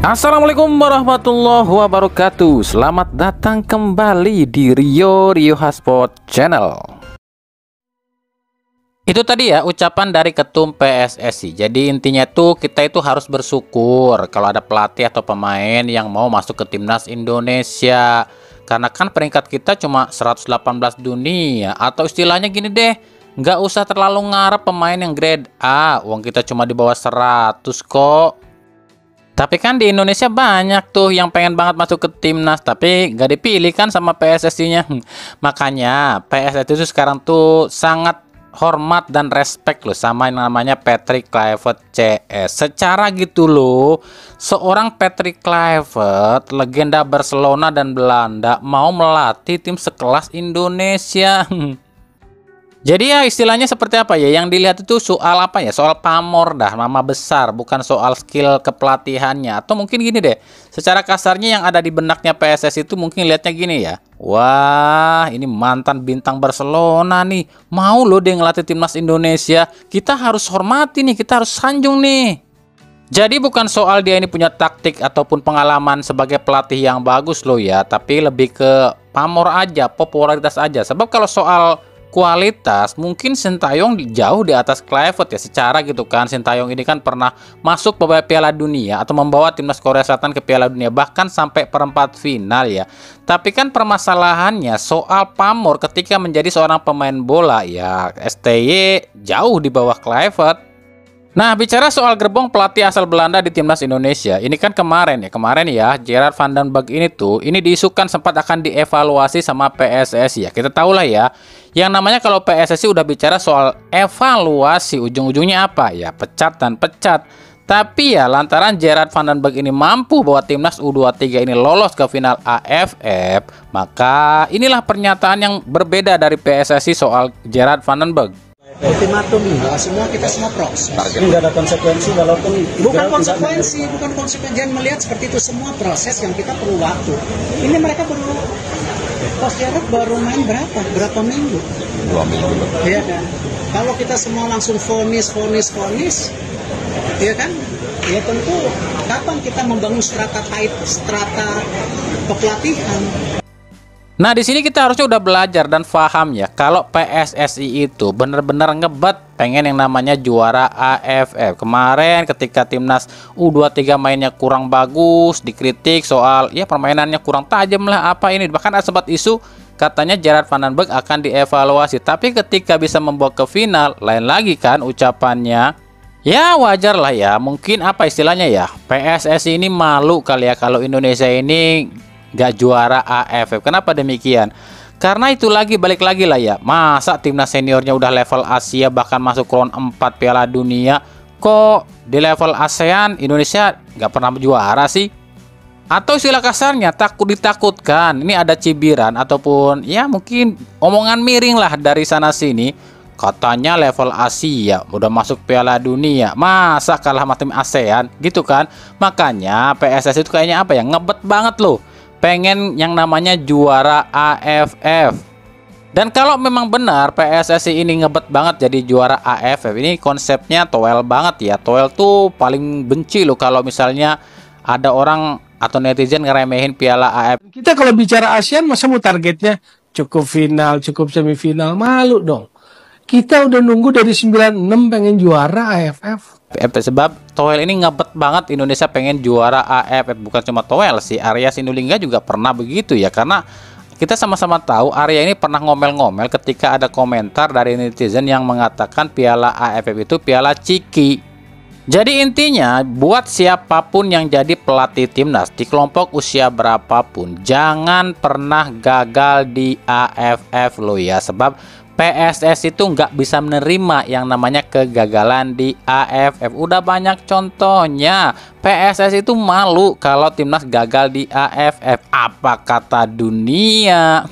Assalamualaikum warahmatullahi wabarakatuh. Selamat datang kembali di Rio Hotspot Channel. Itu tadi ya ucapan dari Ketum PSSI. Jadi intinya tuh kita itu harus bersyukur kalau ada pelatih atau pemain yang mau masuk ke timnas Indonesia. Karena kan peringkat kita cuma 118 dunia. Atau istilahnya gini deh, nggak usah terlalu ngarep pemain yang grade A. Uang kita cuma di bawah 100 kok. Tapi kan di Indonesia banyak tuh yang pengen banget masuk ke timnas, tapi nggak dipilih kan sama PSSI-nya. Makanya PSSI itu sekarang tuh sangat hormat dan respect loh sama yang namanya Patrick Kluivert CS. Secara gitu loh, seorang Patrick Kluivert, legenda Barcelona dan Belanda, mau melatih tim sekelas Indonesia. Jadi ya istilahnya seperti apa ya, yang dilihat itu soal apa ya, soal pamor dah, nama besar, bukan soal skill kepelatihannya. Atau mungkin gini deh, secara kasarnya yang ada di benaknya PSSI itu mungkin lihatnya gini ya, wah ini mantan bintang Barcelona nih, mau loh dia ngelatih timnas Indonesia, kita harus hormati nih, kita harus sanjung nih. Jadi bukan soal dia ini punya taktik ataupun pengalaman sebagai pelatih yang bagus loh ya, tapi lebih ke pamor aja, popularitas aja. Sebab kalau soal kualitas mungkin Sintayong jauh di atas Kluivert ya secara gitu kan. Sintayong ini kan pernah masuk ke Piala Dunia atau membawa timnas Korea Selatan ke Piala Dunia, bahkan sampai perempat final ya. Tapi kan permasalahannya soal pamor ketika menjadi seorang pemain bola ya, STY jauh di bawah Kluivert. Nah, bicara soal gerbong pelatih asal Belanda di timnas Indonesia, ini kan kemarin ya, Gerard van den Berg ini tuh, ini diisukan sempat akan dievaluasi sama PSSI ya. Kita tahu lah ya, yang namanya kalau PSSI udah bicara soal evaluasi, ujung-ujungnya apa ya, pecat dan pecat. Tapi ya lantaran Gerard van den Berg ini mampu bawa timnas U23 ini lolos ke final AFF, maka inilah pernyataan yang berbeda dari PSSI soal Gerard van den Berg. Ultimatum bahwa kita semua proses. Nggak ada konsekuensi walaupun bukan konsekuensi. Jangan melihat seperti itu, semua proses yang kita perlu waktu. Ini mereka perlu Coach Gerard baru main berapa minggu? 2 minggu. Iya kan? Kalau kita semua langsung vonis, iya kan? Ya tentu kapan kita membangun strata kepelatihan? Nah, di sini kita harusnya udah belajar dan paham ya kalau PSSI itu bener-bener ngebet pengen yang namanya juara AFF. Kemarin ketika timnas U23 mainnya kurang bagus, dikritik soal ya permainannya kurang tajam lah apa ini. Bahkan ada sempat isu katanya Gerard van den Berg akan dievaluasi. Tapi ketika bisa membawa ke final, lain lagi kan ucapannya. Ya wajar lah ya, mungkin apa istilahnya ya, PSSI ini malu kali ya kalau Indonesia ini gak juara AFF. Kenapa demikian? Karena itu balik lagi lah ya, masa timnas seniornya udah level Asia bahkan masuk round 4 Piala Dunia, kok di level ASEAN Indonesia gak pernah juara sih? Atau istilah kasarnya ditakutkan, ini ada cibiran ataupun ya mungkin omongan miring lah dari sana sini, katanya level Asia udah masuk Piala Dunia, masa kalah sama tim ASEAN gitu kan. Makanya PSSI itu kayaknya apa ya, ngebet banget loh, pengen yang namanya juara AFF. Dan kalau memang benar PSSI ini ngebet banget jadi juara AFF, ini konsepnya Toel banget ya. Toel tuh paling benci loh kalau misalnya ada orang atau netizen ngeremehin Piala AFF. Kita kalau bicara ASEAN masa mau targetnya cukup final, cukup semifinal, malu dong. Kita udah nunggu dari 96 pengen juara AFF. Sebab Toel ini ngebet banget Indonesia pengen juara AFF. Bukan cuma Toel sih, Arya Sinulinga juga pernah begitu ya. Karena kita sama-sama tahu Arya ini pernah ngomel-ngomel ketika ada komentar dari netizen yang mengatakan Piala AFF itu piala ciki. Jadi intinya buat siapapun yang jadi pelatih timnas di kelompok usia berapapun, jangan pernah gagal di AFF lo ya. Sebab PSSI itu nggak bisa menerima yang namanya kegagalan di AFF. Udah banyak contohnya. PSSI itu malu kalau timnas gagal di AFF. Apa kata dunia?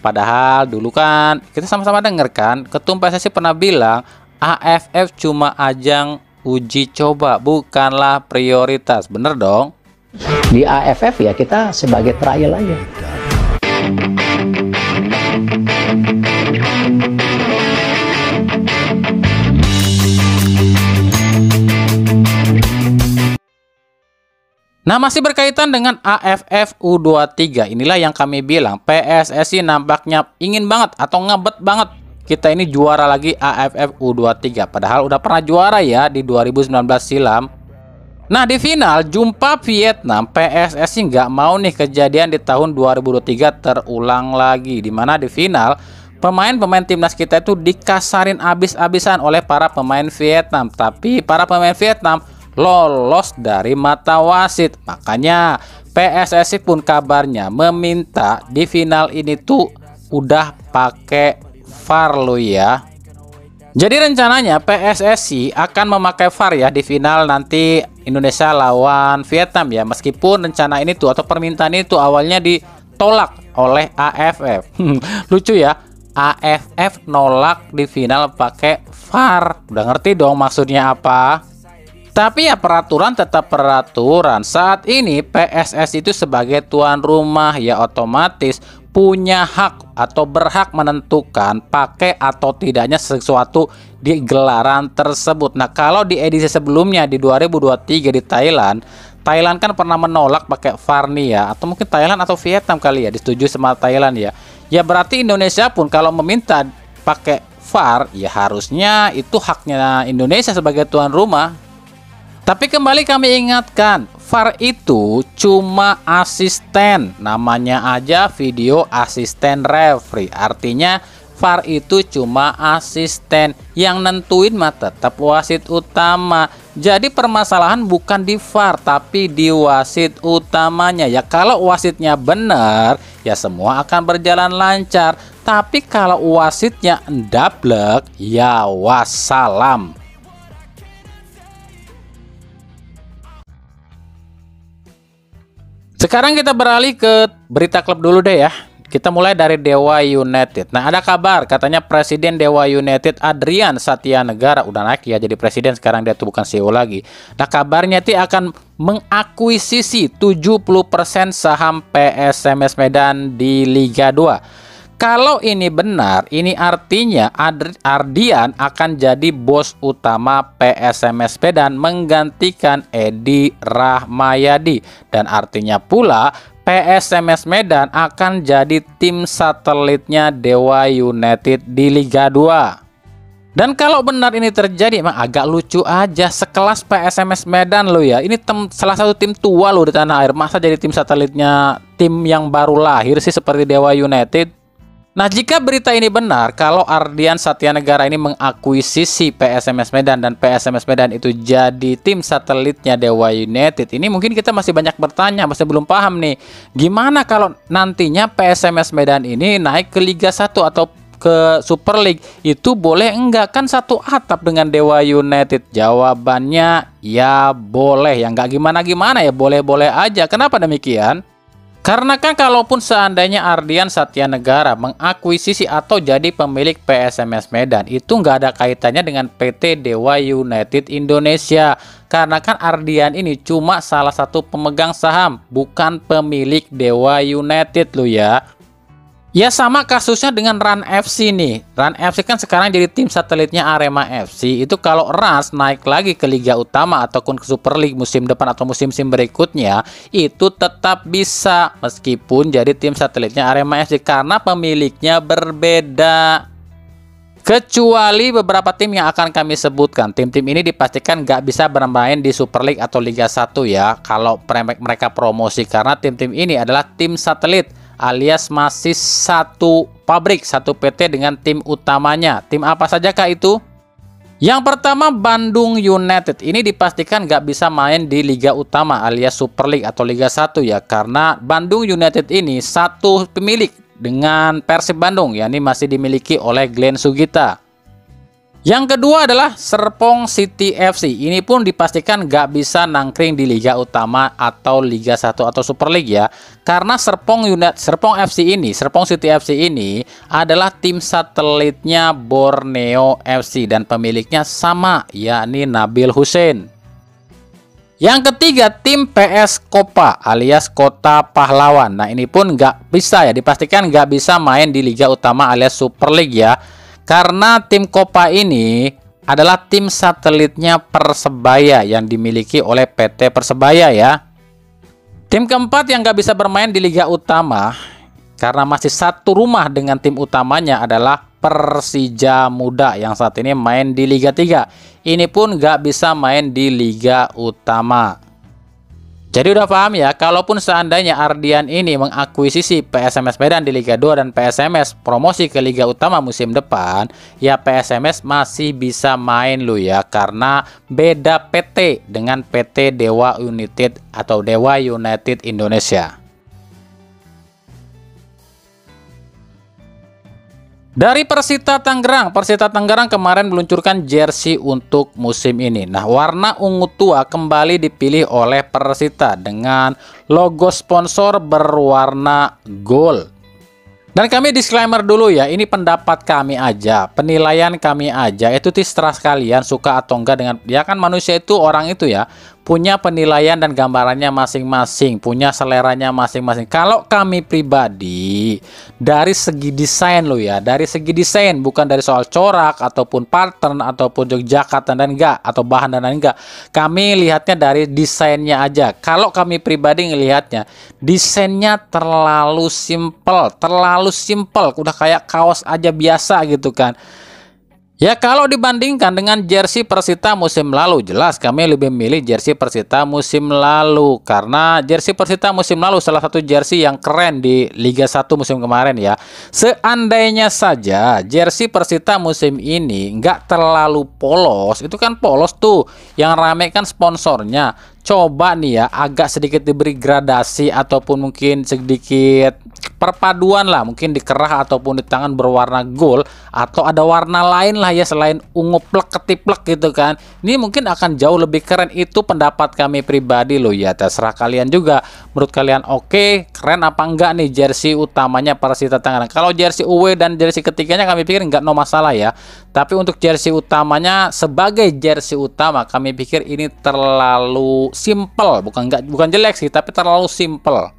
Padahal dulu kan kita sama-sama denger kan, Ketum PSSI pernah bilang AFF cuma ajang uji coba, bukanlah prioritas. Bener dong? Di AFF ya kita sebagai trial aja. Nah, masih berkaitan dengan AFF U23, inilah yang kami bilang PSSI nampaknya ingin banget atau ngebet banget kita ini juara lagi AFF U23. Padahal udah pernah juara ya di 2019 silam. Nah, di final jumpa Vietnam, PSSI nggak mau nih kejadian di tahun 2023 terulang lagi. Dimana di final pemain-pemain timnas kita itu dikasarin abis-abisan oleh para pemain Vietnam. Tapi para pemain Vietnam lolos dari mata wasit. Makanya PSSI pun kabarnya meminta di final ini tuh udah pakai VAR lo ya. Jadi rencananya PSSI akan memakai VAR ya di final nanti Indonesia lawan Vietnam ya. Meskipun rencana ini tuh atau permintaan itu awalnya ditolak oleh AFF. Lucu ya, AFF nolak di final pakai VAR. Udah ngerti dong maksudnya apa? Tapi ya peraturan tetap peraturan. Saat ini PSSI itu sebagai tuan rumah ya otomatis punya hak atau berhak menentukan pakai atau tidaknya sesuatu di gelaran tersebut. Nah, kalau di edisi sebelumnya di 2023 di Thailand kan pernah menolak pakai VAR nih ya, atau mungkin Thailand atau Vietnam kali ya, disetujui sama Thailand ya. Ya berarti Indonesia pun kalau meminta pakai VAR ya harusnya itu haknya Indonesia sebagai tuan rumah. Tapi kembali kami ingatkan, VAR itu cuma asisten, namanya aja video asisten referee. Artinya VAR itu cuma asisten, yang nentuin mah tetap wasit utama. Jadi permasalahan bukan di VAR tapi di wasit utamanya. Ya kalau wasitnya benar, ya semua akan berjalan lancar. Tapi kalau wasitnya ndablek, ya wassalam. Sekarang kita beralih ke berita klub dulu deh ya. Kita mulai dari Dewa United. Nah, ada kabar katanya Presiden Dewa United Adrian Satyanegara udah naik ya jadi presiden, sekarang dia tuh bukan CEO lagi. Nah, kabarnya dia akan mengakuisisi 70% saham PSMS Medan di Liga 2. Kalau ini benar, ini artinya Ardian akan jadi bos utama PSMS Medan menggantikan Edi Rahmayadi. Dan artinya pula PSMS Medan akan jadi tim satelitnya Dewa United di Liga 2. Dan kalau benar ini terjadi, emang agak lucu aja. Sekelas PSMS Medan lo ya, ini salah satu tim tua lo di tanah air. Masa jadi tim satelitnya tim yang baru lahir sih seperti Dewa United? Nah, jika berita ini benar, kalau Ardian Satyanegara ini mengakuisisi PSMS Medan dan PSMS Medan itu jadi tim satelitnya Dewa United, ini mungkin kita masih banyak bertanya, masih belum paham nih. Gimana kalau nantinya PSMS Medan ini naik ke Liga 1 atau ke Super League? Itu boleh enggak? Kan satu atap dengan Dewa United. Jawabannya ya boleh, ya enggak gimana-gimana ya, boleh-boleh aja. Kenapa demikian? Karena kan kalaupun seandainya Ardian Satyanegara mengakuisisi atau jadi pemilik PSMS Medan, itu nggak ada kaitannya dengan PT Dewa United Indonesia. Karena kan Ardian ini cuma salah satu pemegang saham, bukan pemilik Dewa United loh ya. Ya sama kasusnya dengan Run FC nih. Run FC kan sekarang jadi tim satelitnya Arema FC. Itu kalau Rans naik lagi ke Liga Utama ataupun ke Super League musim depan atau musim-musim berikutnya, itu tetap bisa meskipun jadi tim satelitnya Arema FC karena pemiliknya berbeda. Kecuali beberapa tim yang akan kami sebutkan. Tim-tim ini dipastikan nggak bisa bermain di Super League atau Liga 1 ya, kalau mereka promosi, karena tim-tim ini adalah tim satelit alias masih satu pabrik, satu PT dengan tim utamanya. Tim apa saja kah itu? Yang pertama Bandung United. Ini dipastikan nggak bisa main di Liga Utama alias Super League atau Liga 1 ya, karena Bandung United ini satu pemilik dengan Persib Bandung, yakni masih dimiliki oleh Glenn Sugita. Yang kedua adalah Serpong City FC. Ini pun dipastikan nggak bisa nangkring di Liga Utama atau Liga 1 atau Super League ya. Karena Serpong City FC ini adalah tim satelitnya Borneo FC dan pemiliknya sama, yakni Nabil Hussein. Yang ketiga tim PS Kopa alias Kota Pahlawan. Nah ini pun nggak bisa ya, dipastikan nggak bisa main di Liga Utama alias Super League ya. Karena tim Kopa ini adalah tim satelitnya Persebaya yang dimiliki oleh PT Persebaya ya. Tim keempat yang gak bisa bermain di Liga Utama karena masih satu rumah dengan tim utamanya adalah Persija Muda yang saat ini main di Liga 3. Ini pun gak bisa main di Liga Utama. Jadi udah paham ya, kalaupun seandainya Ardian ini mengakuisisi PSMS Medan di Liga 2 dan PSMS promosi ke Liga Utama musim depan, ya PSMS masih bisa main lo ya, karena beda PT dengan PT Dewa United atau Dewa United Indonesia. Dari Persita Tangerang kemarin meluncurkan jersey untuk musim ini. Nah, warna ungu tua kembali dipilih oleh Persita dengan logo sponsor berwarna gold. Dan kami disclaimer dulu ya, ini pendapat kami aja, penilaian kami aja, itu terserah kalian suka atau enggak dengan, ya kan manusia itu, orang itu ya, punya penilaian dan gambarannya masing-masing, punya seleranya masing-masing. Kalau kami pribadi, dari segi desain lo ya, dari segi desain, bukan dari soal corak, ataupun pattern, ataupun Yogyakarta dan enggak, atau bahan dan enggak. Kami lihatnya dari desainnya aja. Kalau kami pribadi ngelihatnya, desainnya terlalu simple, udah kayak kaos aja biasa gitu kan. Ya kalau dibandingkan dengan jersey Persita musim lalu, jelas kami lebih milih jersey Persita musim lalu. Karena jersey Persita musim lalu salah satu jersey yang keren di Liga 1 musim kemarin ya. Seandainya saja jersey Persita musim ini nggak terlalu polos, itu kan polos tuh, yang rame kan sponsornya. Coba nih ya, agak sedikit diberi gradasi ataupun mungkin sedikit perpaduan lah, mungkin di kerah ataupun di tangan berwarna gold, atau ada warna lain lah ya selain ungu plek ketiplek gitu kan. Ini mungkin akan jauh lebih keren. Itu pendapat kami pribadi loh ya, terserah kalian juga. Menurut kalian oke, keren apa enggak nih jersey utamanya Persita Tangerang? Kalau jersey away dan jersey ketiganya kami pikir enggak no masalah ya. Tapi untuk jersey utamanya sebagai jersey utama kami pikir ini terlalu simple, bukan jelek sih, tapi terlalu simple.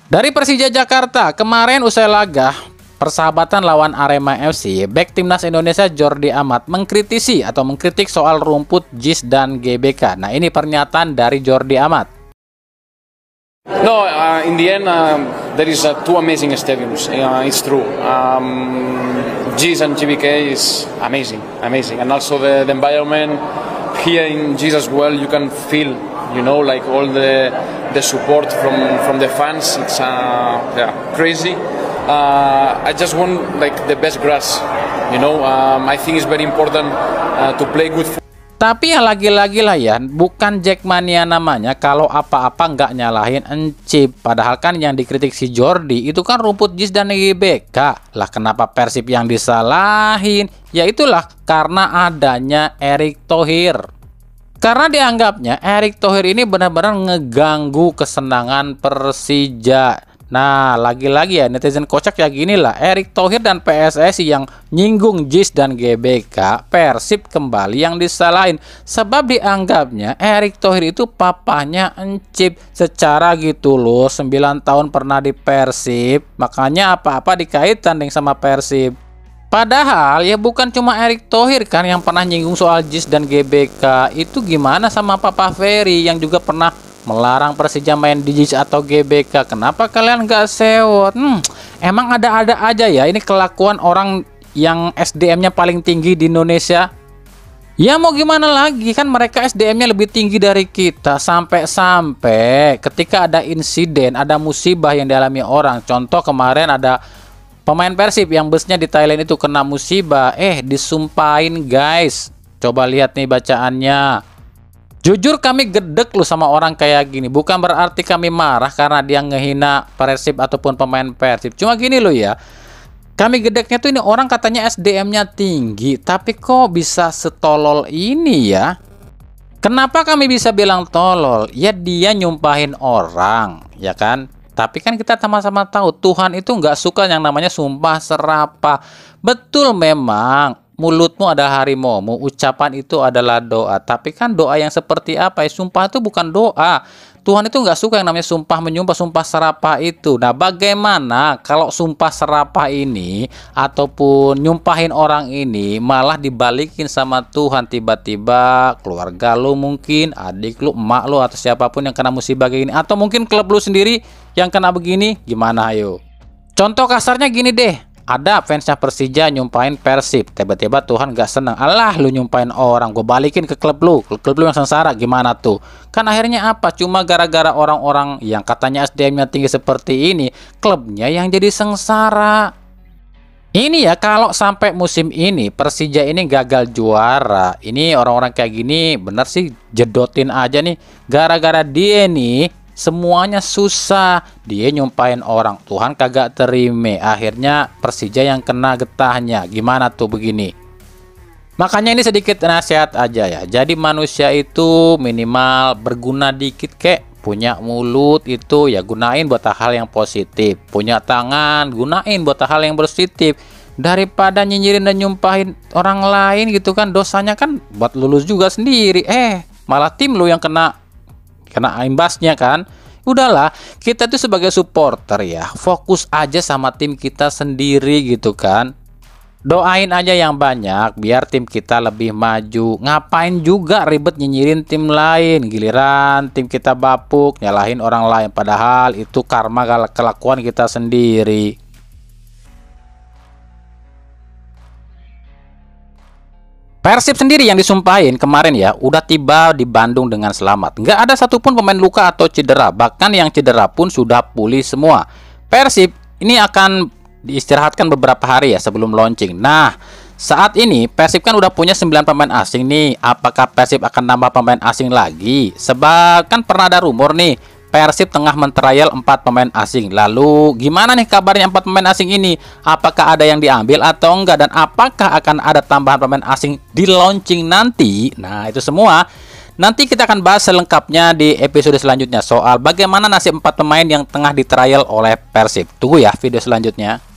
Dari Persija Jakarta, kemarin usai laga persahabatan lawan Arema FC, bek timnas Indonesia Jordi Amat mengkritik soal rumput JIS dan GBK. Nah, ini pernyataan dari Jordi Amat. No, in the end, there is two amazing stadiums. It's true. GIS and GBK is amazing, and also the environment here in GIS as well. You can feel, like all the support from the fans. It's crazy. I just want like the best grass. I think it's very important to play good football. Tapi ya lagi-lagi lah ya, bukan Jackmania namanya kalau apa-apa nggak nyalahin Encip. Padahal kan yang dikritik si Jordi itu kan rumput JIS dan GBK. Lah kenapa Persib yang disalahin? Ya itulah karena adanya Erick Thohir. Karena dianggapnya Erick Thohir ini benar-benar ngeganggu kesenangan Persija. Nah, lagi-lagi ya netizen kocak ya gini lah, Erick Thohir dan PSSI yang nyinggung JIS dan GBK, Persib kembali yang disalahin. Sebab dianggapnya Erick Thohir itu papahnya Encip secara gitu loh, 9 tahun pernah di Persib, makanya apa-apa dikaitan dengan sama Persib. Padahal ya bukan cuma Erick Thohir kan yang pernah nyinggung soal JIS dan GBK. Itu gimana sama Papa Ferry yang juga pernah melarang Persija main di JIS atau GBK? Kenapa kalian gak sewot? Emang ada-ada aja ya ini kelakuan orang yang SDM-nya paling tinggi di Indonesia. Ya mau gimana lagi, kan mereka SDM-nya lebih tinggi dari kita. Sampai-sampai ketika ada insiden, ada musibah yang dialami orang. Contoh kemarin ada pemain Persib yang busnya di Thailand itu kena musibah, disumpahin guys. Coba lihat nih bacaannya. Jujur kami gedek lu sama orang kayak gini. Bukan berarti kami marah karena dia ngehina Persib ataupun pemain Persib. Cuma gini lo ya, kami gedeknya tuh ini orang katanya SDM-nya tinggi, tapi kok bisa setolol ini ya? Kenapa kami bisa bilang tolol? Ya dia nyumpahin orang, ya kan? Tapi kan kita sama-sama tahu Tuhan itu nggak suka yang namanya sumpah serapah. Betul memang. Mulutmu adalah harimaumu, ucapan itu adalah doa. Tapi kan doa yang seperti apa? Sumpah itu bukan doa. Tuhan itu nggak suka yang namanya sumpah menyumpah, sumpah serapah itu. Nah, bagaimana kalau sumpah serapah ini ataupun nyumpahin orang ini malah dibalikin sama Tuhan, tiba-tiba keluarga lu mungkin, adik lu, emak lu, atau siapapun yang kena musibah kayak gini, atau mungkin klub lu sendiri yang kena begini, gimana ayo? Contoh kasarnya gini deh. Ada fansnya Persija nyumpahin Persib, tiba-tiba Tuhan gak seneng. Alah, lu nyumpahin orang, gue balikin ke klub lu yang sengsara, gimana tuh? Kan akhirnya apa? Cuma gara-gara orang-orang yang katanya SDM-nya tinggi seperti ini, klubnya yang jadi sengsara. Ini ya, kalau sampai musim ini Persija ini gagal juara, ini orang-orang kayak gini bener sih jedotin aja nih. Gara-gara dia nih semuanya susah, dia nyumpahin orang, Tuhan kagak terima, akhirnya Persija yang kena getahnya. Gimana tuh begini? Makanya ini sedikit nasihat aja ya. Jadi manusia itu minimal berguna dikit kek. Punya mulut itu ya gunain buat hal yang positif, punya tangan gunain buat hal yang positif, daripada nyinyirin dan nyumpahin orang lain gitu kan. Dosanya kan buat lulus juga sendiri, malah tim lu yang kena imbasnya kan. Udahlah, kita tuh sebagai supporter ya, fokus aja sama tim kita sendiri gitu kan. Doain aja yang banyak biar tim kita lebih maju. Ngapain juga ribet nyinyirin tim lain, giliran tim kita bapuk nyalahin orang lain, padahal itu karma kelakuan kita sendiri. Persib sendiri yang disumpahin kemarin ya, udah tiba di Bandung dengan selamat. Nggak ada satupun pemain luka atau cedera, bahkan yang cedera pun sudah pulih semua. Persib ini akan diistirahatkan beberapa hari ya sebelum launching. Nah, saat ini Persib kan udah punya 9 pemain asing nih. Apakah Persib akan nambah pemain asing lagi? Sebab kan pernah ada rumor nih, Persib tengah mentrial 4 pemain asing. Lalu gimana nih kabarnya 4 pemain asing ini? Apakah ada yang diambil atau enggak? Dan apakah akan ada tambahan pemain asing di launching nanti? Nah, itu semua nanti kita akan bahas selengkapnya di episode selanjutnya soal bagaimana nasib 4 pemain yang tengah ditrial oleh Persib. Tunggu ya video selanjutnya.